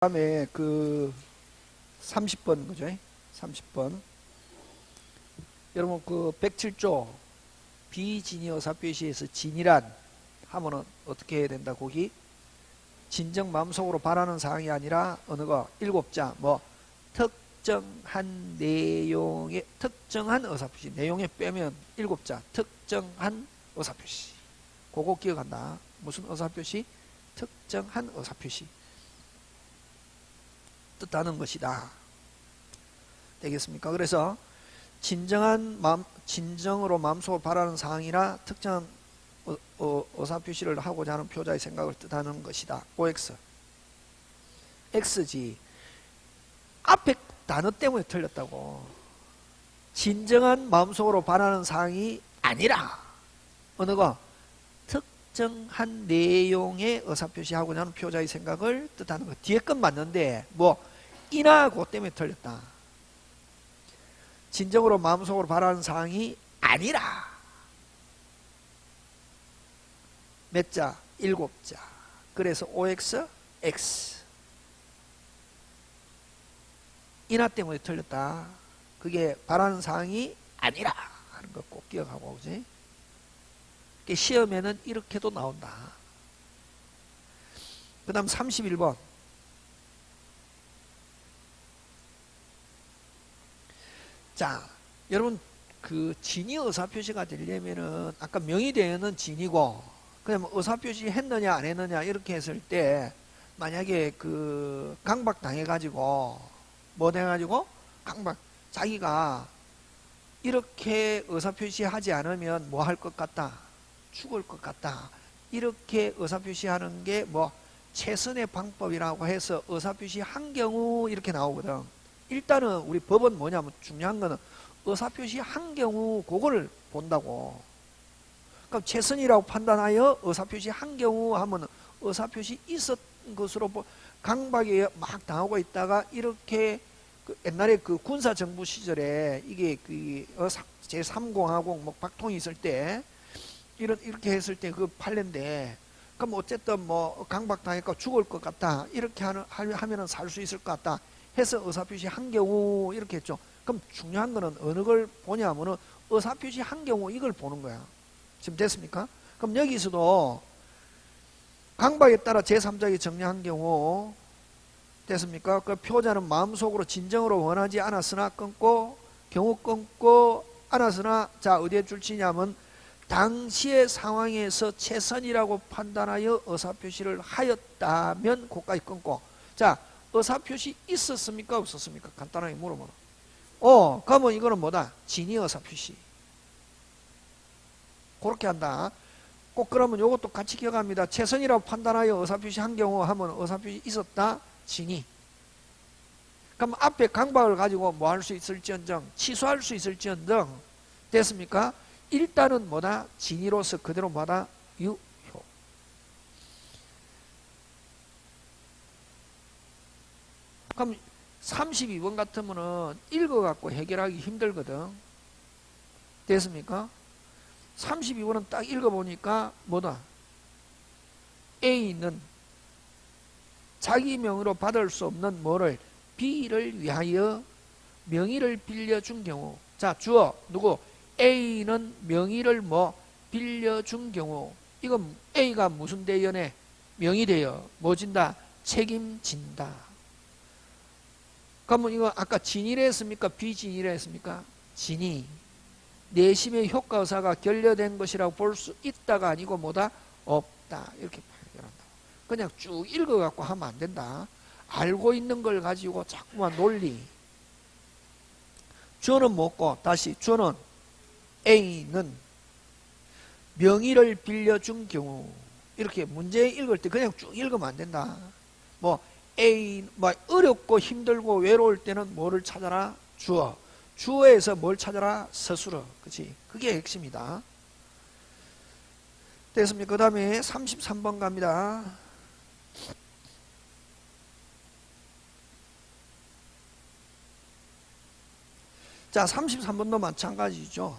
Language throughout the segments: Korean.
다음에 그 30번 그죠? 30번. 여러분 그 107조 비진이 의사표시에서 진이란 하면은 어떻게 해야 된다? 거기 진정 마음속으로 바라는 사항이 아니라 어느 거 7자 뭐 특정한 내용의 특정한 의사표시, 내용에 빼면 7자 특정한 의사표시. 그거 기억한다. 무슨 의사표시? 특정한 의사표시 뜻하는 것이다. 되겠습니까? 그래서 진정으로 마음속으로 바라는 사항이라 특정한 의사표시를 하고자 하는 표자의 생각을 뜻하는 것이다. OX. X지. 앞에 단어 때문에 틀렸다고. 진정한 마음속으로 바라는 사항이 아니라 어느 거? 특정한 내용의 의사표시하고자 하는 표자의 생각을 뜻하는 것. 뒤에 건 맞는데 뭐 이나 그 때문에 틀렸다. 진정으로 마음속으로 바라는 사항이 아니라 몇 자? 7자. 그래서 OX, X. 이나 때문에 틀렸다. 그게 바라는 사항이 아니라 하는 거 꼭 기억하고, 그지? 시험에는 이렇게도 나온다. 그 다음 31번. 자, 여러분 그 진이 의사표시가 되려면은 아까 명의대에는 진이고 그다음에 의사표시 했느냐 안 했느냐 이렇게 했을 때 만약에 그 강박 당해가지고 뭐 돼가지고 강박 자기가 이렇게 의사표시 하지 않으면 뭐 할 것 같다? 죽을 것 같다. 이렇게 의사표시하는 게 뭐 최선의 방법이라고 해서 의사표시 한 경우 이렇게 나오거든. 일단은 우리 법은 뭐냐면 중요한 거는 의사표시 한 경우 그거를 본다고. 그럼 최선이라고 판단하여 의사표시 한 경우 하면 의사표시 있었던 것으로 강박에 막 당하고 있다가 이렇게 그 옛날에 그 군사정부 시절에 이게 그 제3공화국 뭐 박통이 있을 때 이렇게 했을 때 그 판례인데 그럼 어쨌든 뭐 강박당했고 죽을 것 같다 이렇게 하면은 살 수 있을 것 같다 해서 의사표시 한 경우 이렇게 했죠. 그럼 중요한 거는 어느 걸 보냐면은 의사표시 한 경우 이걸 보는 거야. 지금 됐습니까? 그럼 여기서도 강박에 따라 제3자에게 정리한 경우 됐습니까? 그 표자는 마음속으로 진정으로 원하지 않았으나 끊고 경우 끊고 않았으나 자 어디에 줄치냐면 당시의 상황에서 최선이라고 판단하여 의사표시를 하였다면 그까지 끊고 자 의사표시 있었습니까? 없었습니까? 간단하게 물어보라. 그러면 이거는 뭐다? 진의 의사표시. 그렇게 한다. 꼭 그러면 이것도 같이 기억합니다. 최선이라고 판단하여 의사표시 한 경우 하면 의사표시 있었다? 진의. 그럼 앞에 강박을 가지고 뭐 할 수 있을지언정 취소할 수 있을지언정 됐습니까? 일단은 뭐다? 진의로서 그대로 뭐다? 유효. 그럼 32번 같으면은 읽어갖고 해결하기 힘들거든. 됐습니까? 32번은 딱 읽어보니까 뭐다? A는 자기 명의로 받을 수 없는 뭐를 B를 위하여 명의를 빌려준 경우. 자, 주어 누구? A는 명의를 뭐 빌려준 경우. 이건 A가 무슨 대연에 명의대여 뭐 진다? 책임진다. 그러면 이거 아까 진이라 했습니까? 비진이라 했습니까? 진이. 내심의 효과의사가 결여된 것이라고 볼 수 있다가 아니고 뭐다? 없다. 이렇게 판결한다. 그냥 쭉 읽어갖고 하면 안 된다. 알고 있는 걸 가지고 자꾸만 논리. 주어는 뭐고? 다시 주어는 A는 명의를 빌려준 경우. 이렇게 문제 읽을 때 그냥 쭉 읽으면 안 된다. 뭐 A 뭐 어렵고 힘들고 외로울 때는 뭐를 찾아라? 주어. 주어에서 뭘 찾아라? 서술어. 그치? 그게 핵심이다. 됐습니까? 그 다음에 33번 갑니다. 자, 33번도 마찬가지죠.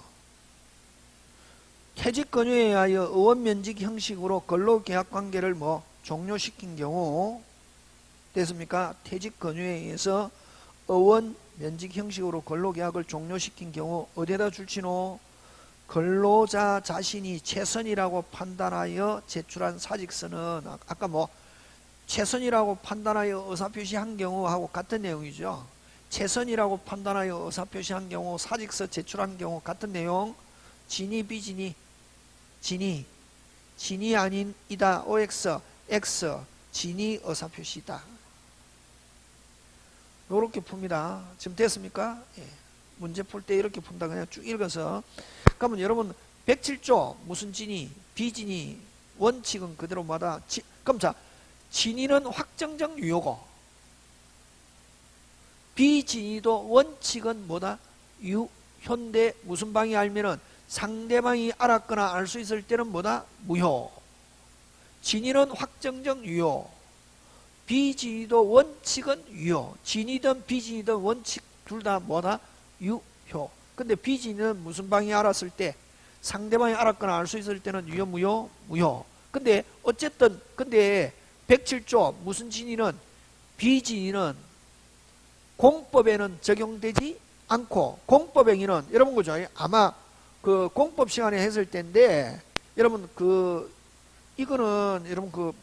퇴직 권유에 의하여 의원 면직 형식으로 근로계약 관계를 뭐 종료시킨 경우 됐습니까? 퇴직 권유에 의해서 어원 면직 형식으로 근로계약을 종료시킨 경우 어디에다 줄지노? 근로자 자신이 최선이라고 판단하여 제출한 사직서는 아까 뭐 최선이라고 판단하여 의사표시한 경우하고 같은 내용이죠. 최선이라고 판단하여 의사표시한 경우 사직서 제출한 경우 같은 내용. 진이 비진이 진이 아닌 이다 OX X 진이 의사표시다. 요렇게 풉니다. 지금 됐습니까? 예. 문제 풀 때 이렇게 푼다. 그냥 쭉 읽어서. 그러면 여러분 107조 무슨 진이 비진이 원칙은 그대로 뭐다. 그럼 자 진위는 확정적 유효고 비진위도 원칙은 뭐다? 유효인데 무슨 방이 알면은 상대방이 알았거나 알 수 있을 때는 뭐다? 무효. 진위는 확정적 유효, 비진위도 원칙은 유효. 진이든 비진이든 원칙 둘 다 뭐다? 유효. 근데 비진이는 무슨 방이 알았을 때 상대방이 알았거나 알 수 있을 때는 유효 무효? 무효. 근데 어쨌든 근데 107조 무슨 진위는 비진위는 공법에는 적용되지 않고 공법행위는 여러분 그죠? 아마 그 공법 시간에 했을 때인데 여러분 그 이거는 여러분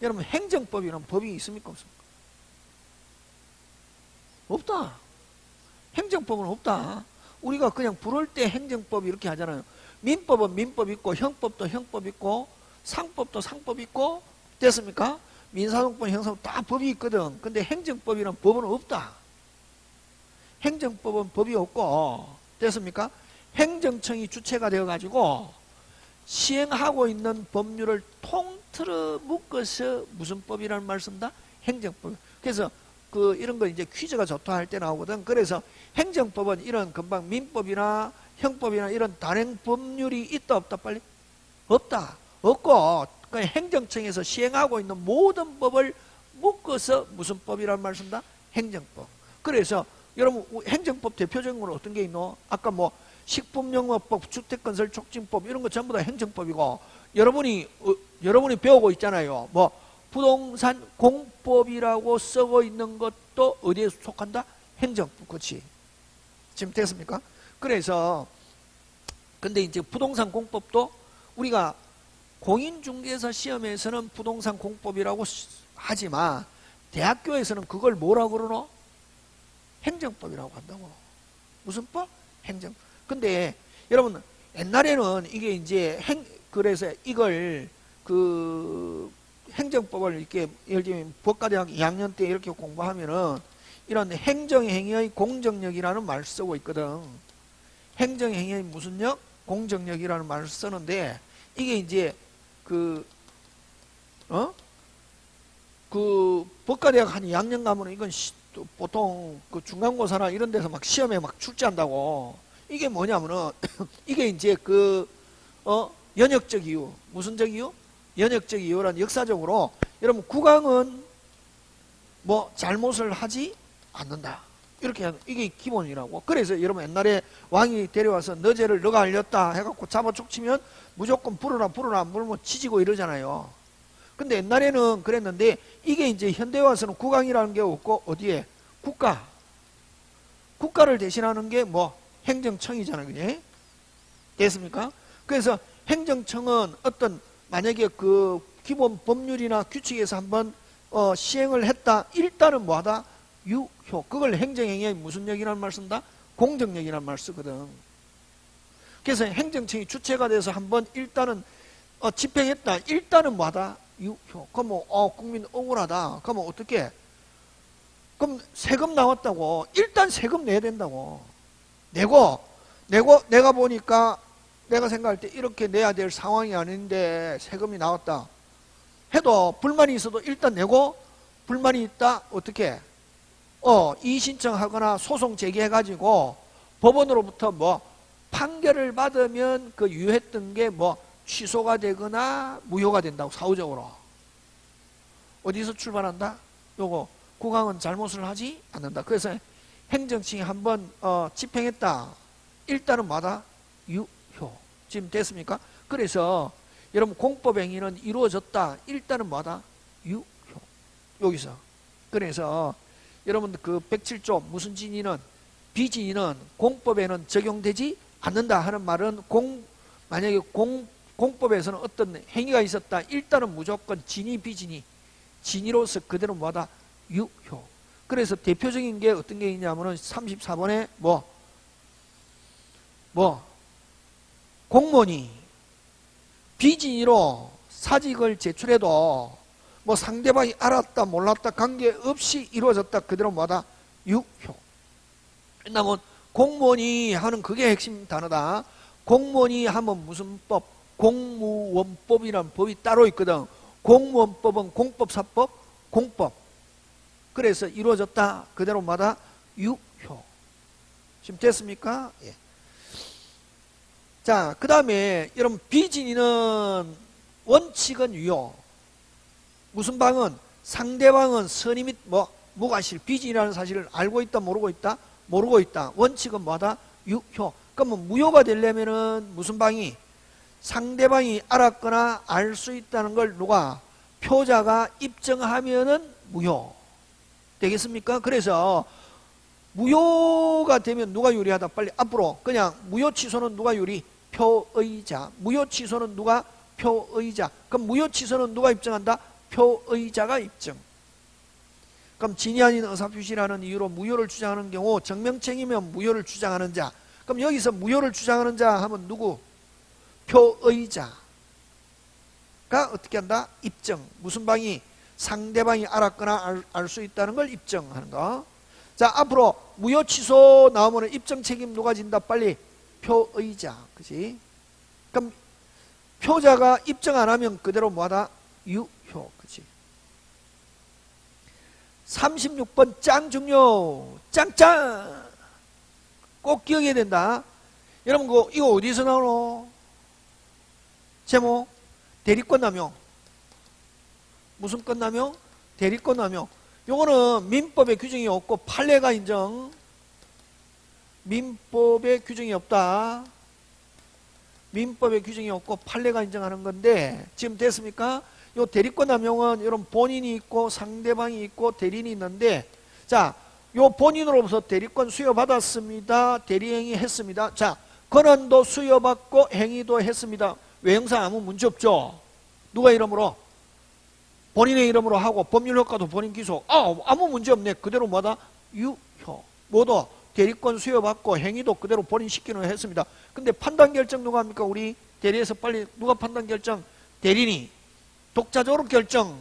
여러분 행정법이라는 법이 있습니까 없습니까? 없다. 행정법은 없다. 우리가 그냥 부를 때 행정법 이렇게 하잖아요. 민법은 민법 있고 형법도 형법 있고 상법도 상법 있고 됐습니까? 민사동법 형사법 다 법이 있거든. 근데 행정법이란 법은 없다. 행정법은 법이 없고 됐습니까? 행정청이 주체가 되어 가지고 시행하고 있는 법률을 통틀어 묶어서 무슨 법이라는 말씀다? 행정법. 그래서 이런 거 이제 퀴즈가 좋다 할 때 나오거든. 그래서 행정법은 이런 금방 민법이나 형법이나 이런 단행 법률이 있다 없다 빨리? 없다. 없고 행정청에서 시행하고 있는 모든 법을 묶어서 무슨 법이라는 말씀다? 행정법. 그래서 여러분 행정법 대표적인 건 어떤 게 있노? 아까 뭐 식품영업법, 주택건설촉진법 이런 거 전부 다 행정법이고 여러분이 배우고 있잖아요. 뭐 부동산 공법이라고 쓰고 있는 것도 어디에 속한다? 행정법. 그렇지? 지금 됐습니까? 그래서 근데 이제 부동산 공법도 우리가 공인중개사 시험에서는 부동산 공법이라고 하지만 대학교에서는 그걸 뭐라고 그러노? 행정법이라고 한다고. 무슨 법? 행정법. 근데 여러분 옛날에는 이게 이제 그래서 이걸 행정법을 이렇게 예를 들면 법과대학 2학년 때 이렇게 공부하면은 이런 행정행위의 공정력이라는 말을 쓰고 있거든. 행정행위의 무슨 력? 공정력이라는 말을 쓰는데 이게 이제 법과대학 한 2학년 가면은 이건 보통 중간고사나 이런 데서 막 시험에 막 출제한다고. 이게 뭐냐면은 이게 이제 연역적 이유. 무슨적 이유? 연역적 이유란 역사적으로 여러분 국왕은 뭐 잘못을 하지 않는다. 이렇게 이게 기본이라고. 그래서 여러분 옛날에 왕이 데려와서 너 죄를 너가 알렸다 해갖고 잡아 쫓치면 무조건 불어라 안 불면 치지고 이러잖아요. 근데 옛날에는 그랬는데 이게 이제 현대 와서는 국왕이라는 게 없고 어디에? 국가를 대신하는 게 뭐 행정청이잖아요. 그지? 됐습니까? 그래서 행정청은 어떤 만약에 기본 법률이나 규칙에서 한번 시행을 했다. 일단은 뭐하다? 유효. 그걸 행정행위의 무슨 역이라는 말 쓴다? 공정력이라는 말 쓰거든. 그래서 행정청이 주체가 돼서 한번 일단은 집행했다. 일단은 뭐하다? 유효. 그럼 국민 억울하다. 그러면 어떻게? 그럼 세금 나왔다고. 일단 세금 내야 된다고. 내고 내가 보니까 내가 생각할 때 이렇게 내야 될 상황이 아닌데 세금이 나왔다 해도 불만이 있어도 일단 내고 불만이 있다 어떻게? 이의 신청하거나 소송 제기해가지고 법원으로부터 뭐 판결을 받으면 그 유효했던 게 뭐 취소가 되거나 무효가 된다고. 사후적으로 어디서 출발한다? 요거 국왕은 잘못을 하지 않는다. 그래서 행정청이 한번 집행했다. 일단은 뭐다? 유효. 지금 됐습니까? 그래서 여러분 공법 행위는 이루어졌다. 일단은 뭐다? 유효. 여기서. 그래서 여러분 그 107조 무슨 진위는 비진위는 공법에는 적용되지 않는다 하는 말은 만약에 공법에서는 어떤 행위가 있었다. 일단은 무조건 진위 비진위. 진위로서 그대로 뭐다? 유효. 그래서 대표적인 게 어떤 게 있냐면은 34번에 공무원이 비진위로 사직을 제출해도 뭐 상대방이 알았다 몰랐다 관계없이 이루어졌다. 그대로 뭐다? 유효. 왜냐면 공무원이 하는 그게 핵심 단어다. 공무원이 하면 무슨 법? 공무원법이라는 법이 따로 있거든. 공무원법은 공법사법, 공법. 그래서 이루어졌다. 그대로 뭐다? 유효. 지금 됐습니까? 예. 자, 그 다음에 여러분 비진위는 원칙은 유효. 무슨 방은? 상대방은 선의 및 무과실. 비진위라는 사실을 알고 있다 모르고 있다? 모르고 있다. 원칙은 뭐다? 유효. 그러면 무효가 되려면은 무슨 방이? 상대방이 알았거나 알 수 있다는 걸 누가? 표자가 입증하면은 무효. 되겠습니까? 그래서 무효가 되면 누가 유리하다? 빨리 앞으로. 그냥 무효 취소는 누가 유리? 표의자. 무효 취소는 누가? 표의자. 그럼 무효 취소는 누가 입증한다? 표의자가 입증. 그럼 진위 아닌 의사표시라는 이유로 무효를 주장하는 경우 정명책이면 무효를 주장하는 자. 그럼 여기서 무효를 주장하는 자 하면 누구? 표의자가 어떻게 한다? 입증. 무슨 방이? 상대방이 알았거나 알 수 있다는 걸 입증하는 거. 자, 앞으로 무효 취소 나오면 입증 책임 누가 진다? 빨리. 표의자. 그지? 그럼 표자가 입증 안 하면 그대로 뭐하다? 유효. 그지? 36번 짱 중요. 짱짱. 꼭 기억해야 된다. 여러분 이거 어디서 나오노? 제목 대리권 남용. 무슨 건 남용? 대리권 남용. 요거는 민법에 규정이 없고 판례가 인정. 민법에 규정이 없다. 민법에 규정이 없고 판례가 인정하는 건데 지금 됐습니까? 요 대리권 남용은 여러분 본인이 있고 상대방이 있고 대리인이 있는데 자, 요 본인으로부터 대리권 수여받았습니다. 대리행위 했습니다. 자, 권한도 수여받고 행위도 했습니다. 외형상 아무 문제 없죠. 누가 이름으로? 본인의 이름으로 하고 법률 효과도 본인 기소. 아무 문제 없네. 그대로 뭐다? 유효. 뭐도 대리권 수여받고 행위도 그대로 본인 시키는 했습니다. 근데 판단 결정 누가 합니까? 우리 대리에서 빨리 누가 판단 결정? 대리인이. 독자적으로 결정.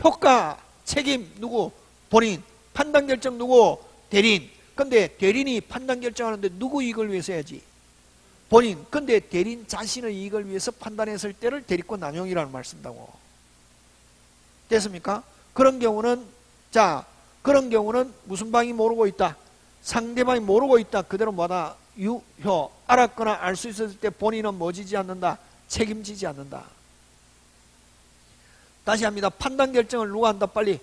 효과 책임 누구? 본인. 판단 결정 누구? 대리인. 근데 대리인이 판단 결정하는데 누구 이익을 위해서 해야지? 본인. 근데 대리인 자신의 이익을 위해서 판단했을 때를 대리권 남용이라는 말 쓴다고. 됐습니까? 그런 경우는 그런 경우는 무슨 방이 모르고 있다? 상대방이 모르고 있다. 그대로 뭐다? 유효. 알았거나 알 수 있었을 때 본인은 뭐 지지 않는다? 책임지지 않는다. 다시 합니다. 판단 결정을 누가 한다? 빨리.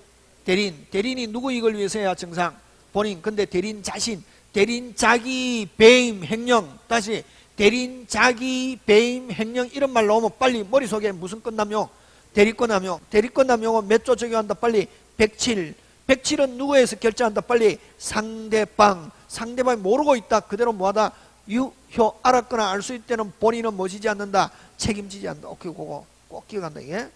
대리인. 대리인이 누구 이익을 위해서 해야 정상? 본인. 근데 대리인 자신. 대리인 자기 배임 횡령. 다시. 대리인 자기 배임 횡령 이런 말 나오면 빨리 머릿속에 무슨 건 남용? 대리권 남용. 대리권 남용은 몇 조 적용한다? 빨리. 107. 107은 누구에서 결정한다? 빨리. 상대방. 상대방이 모르고 있다. 그대로 뭐하다? 유효. 알았거나 알 수 있을 때는 본인은 뭐 지지 않는다? 책임지지 않는다. 오케이, 그거 꼭 기억한다. 이게.